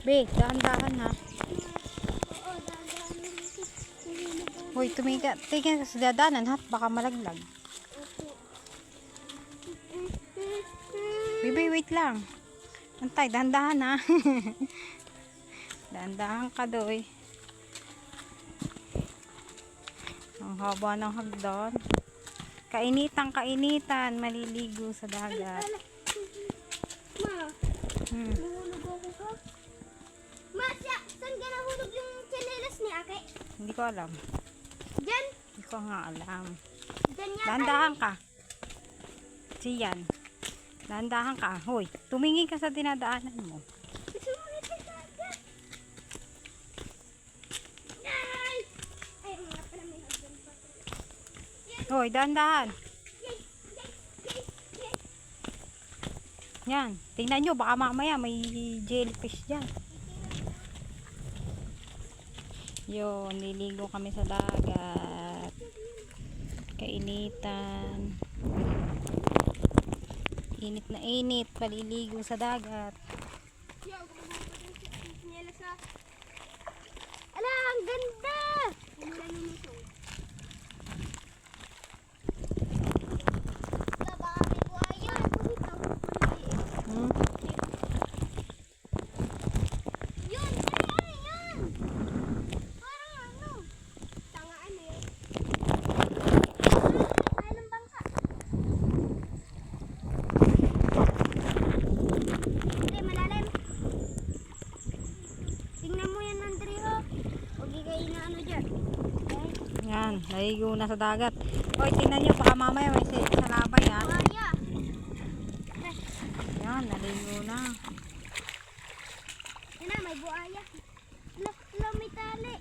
Be, dahan-dahan ha. Hoy, tingin ka sa dadanan ha. Baka malaglag. Bibi, wait lang. Antay, dahan-dahan ha. Dahan-dahan ka doy. Ang haba ng hagdan. Kainitan, maliligo sa dagat. Ma, nahulog ako ka? Ma, saan ka nahulog yung tsinelas ni Ake? Hindi ko alam. Diyan? Hindi ko nga alam. Diyan yata. Dahan-dahan ka. Siyan. Dahan-dahan ka. Hoy, tumingin ka sa dinadaanan mo. Hoy, dahan-dahan. Yan. Tingnan nyo, baka mamaya may jellyfish dyan. Yun, liligo kami sa dagat. Kainitan. Init na init, paliligo sa dagat. Ala, ang ganda! Hmm? Yun! Ay, yan! Parang ano? Tangaan na yun. Alam bangka. Hindi, malalim. Tingnan mo yan, Andreho. Huwag kayo na ano dyan. Okay? Yan, naligo na sa dagat. Hoy, tingnan nyo, baka mamaya may salabay ha. Buhaya. Yan, naligo na. Yan na, may buhaya. Lo, may tali.